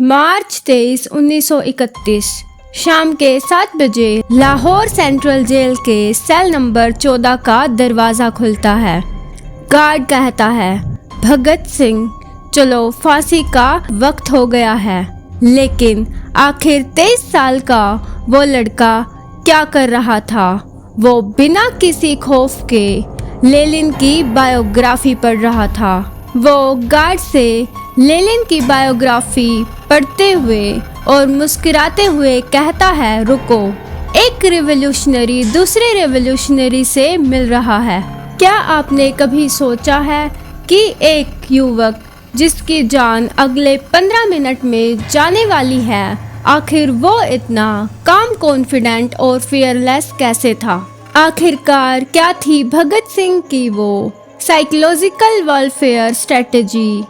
मार्च 23, 1931 शाम के 7 बजे लाहौर सेंट्रल जेल के सेल नंबर 14 का दरवाज़ा खुलता है। गार्ड कहता है, भगत सिंह, चलो फांसी का वक्त हो गया है। लेकिन आखिर 23 साल का वो लड़का क्या कर रहा था? वो बिना किसी खौफ के लेनिन की बायोग्राफी पढ़ रहा था। वो गार्ड से लेनिन की बायोग्राफी पढ़ते हुए और मुस्कुराते हुए कहता है, रुको, एक रिवॉल्यूशनरी दूसरे रिवॉल्यूशनरी से मिल रहा है। क्या आपने कभी सोचा है कि एक युवक जिसकी जान अगले 15 मिनट में जाने वाली है, आखिर वो इतना काम कॉन्फिडेंट और फियरलेस कैसे था? आखिरकार क्या थी भगत सिंह की वो साइकोलॉजिकल वॉरफेयर स्ट्रेटजी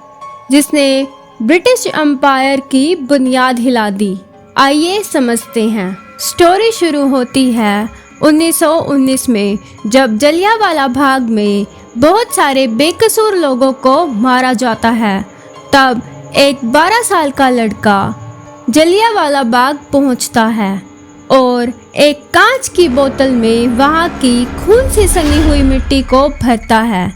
जिसने ब्रिटिश एम्पायर की बुनियाद हिला दी? आइए समझते हैं। स्टोरी शुरू होती है 1919 में, जब जलियांवाला बाग में बहुत सारे बेकसूर लोगों को मारा जाता है। तब एक 12 साल का लड़का जलियांवाला बाग पहुंचता है और एक कांच की बोतल में वहां की खून से सनी हुई मिट्टी को भरता है,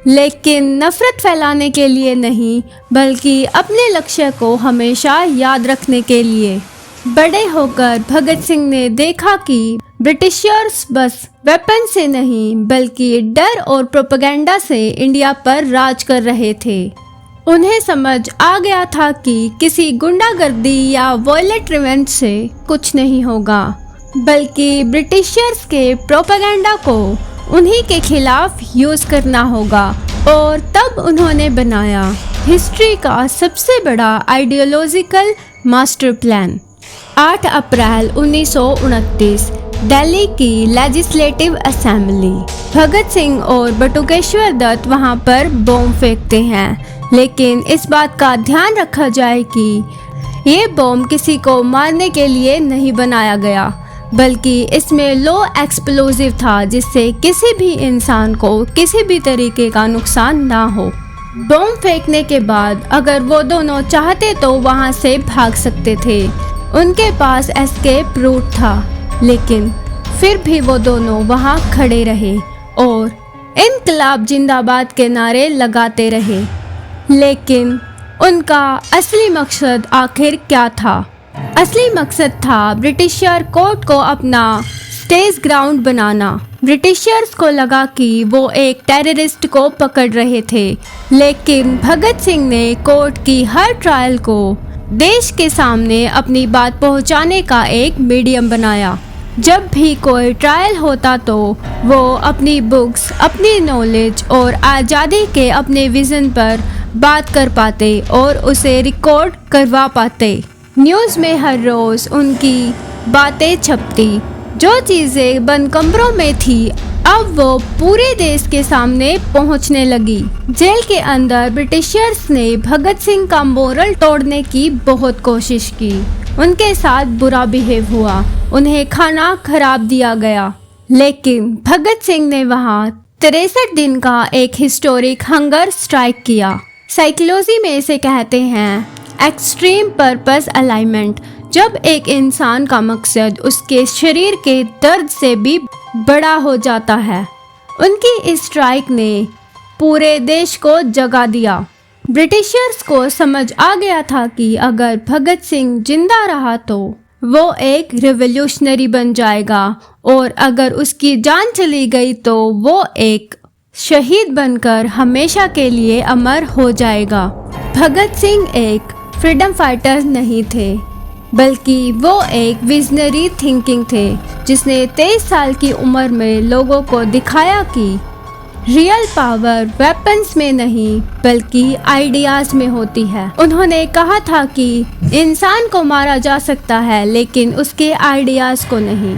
लेकिन नफरत फैलाने के लिए नहीं, बल्कि अपने लक्ष्य को हमेशा याद रखने के लिए। बड़े होकर भगत सिंह ने देखा कि ब्रिटिशर्स बस वेपन से नहीं, बल्कि डर और प्रोपेगेंडा से इंडिया पर राज कर रहे थे। उन्हें समझ आ गया था कि किसी गुंडागर्दी या वॉयलेंट रिवेंज से कुछ नहीं होगा, बल्कि ब्रिटिशर्स के प्रोपेगेंडा को उन्हीं के खिलाफ यूज करना होगा। और तब उन्होंने बनाया हिस्ट्री का सबसे बड़ा आइडियोलॉजिकल मास्टर प्लान। 8 अप्रैल 1929 दिल्ली की लेजिस्लेटिव असेंबली। भगत सिंह और बटुकेश्वर दत्त वहां पर बम फेंकते हैं, लेकिन इस बात का ध्यान रखा जाए कि ये बम किसी को मारने के लिए नहीं बनाया गया, बल्कि इसमें लो एक्सप्लोजिव था, जिससे किसी भी इंसान को किसी भी तरीके का नुकसान ना हो। बम फेंकने के बाद अगर वो दोनों चाहते तो वहां से भाग सकते थे, उनके पास एस्केप रूट था, लेकिन फिर भी वो दोनों वहां खड़े रहे और इनकलाब जिंदाबाद के नारे लगाते रहे। लेकिन उनका असली मकसद आखिर क्या था? असली मकसद था ब्रिटिशर कोर्ट को अपना स्टेज ग्राउंड बनाना। ब्रिटिशर्स को लगा कि वो एक टेररिस्ट को पकड़ रहे थे, लेकिन भगत सिंह ने कोर्ट की हर ट्रायल को देश के सामने अपनी बात पहुंचाने का एक मीडियम बनाया। जब भी कोई ट्रायल होता तो वो अपनी बुक्स, अपनी नॉलेज और आज़ादी के अपने विजन पर बात कर पाते और उसे रिकॉर्ड करवा पाते। न्यूज़ में हर रोज़ उनकी बातें छपती। जो चीज़ें बंद कमरों में थी, अब वो पूरे देश के सामने पहुंचने लगी। जेल के अंदर ब्रिटिशर्स ने भगत सिंह का मोरल तोड़ने की बहुत कोशिश की। उनके साथ बुरा बिहेव हुआ, उन्हें खाना खराब दिया गया, लेकिन भगत सिंह ने वहां 63 दिन का एक हिस्टोरिक हंगर स्ट्राइक किया। साइकोलॉजी में इसे कहते हैं एक्सट्रीम पर्पस अलाइनमेंट, जब एक इंसान का मकसद उसके शरीर के दर्द से भी बड़ा हो जाता है। उनकी इस स्ट्राइक ने पूरे देश को जगा दिया। ब्रिटिशर्स को समझ आ गया था कि अगर भगत सिंह जिंदा रहा तो वो एक रिवॉल्यूशनरी बन जाएगा, और अगर उसकी जान चली गई तो वो एक शहीद बनकर हमेशा के लिए अमर हो जाएगा। भगत सिंह एक फ्रीडम फाइटर नहीं थे, बल्कि वो एक विजनरी थिंकिंग थे, जिसने 23 साल की उम्र में लोगों को दिखाया कि रियल पावर वेपन्स में नहीं, बल्कि आइडियाज में होती है। उन्होंने कहा था कि इंसान को मारा जा सकता है, लेकिन उसके आइडियाज को नहीं।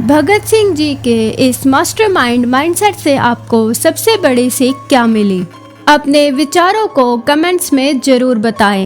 भगत सिंह जी के इस मास्टरमाइंड माइंडसेट से आपको सबसे बड़ी सीख क्या मिली? अपने विचारों को कमेंट्स में जरूर बताएं।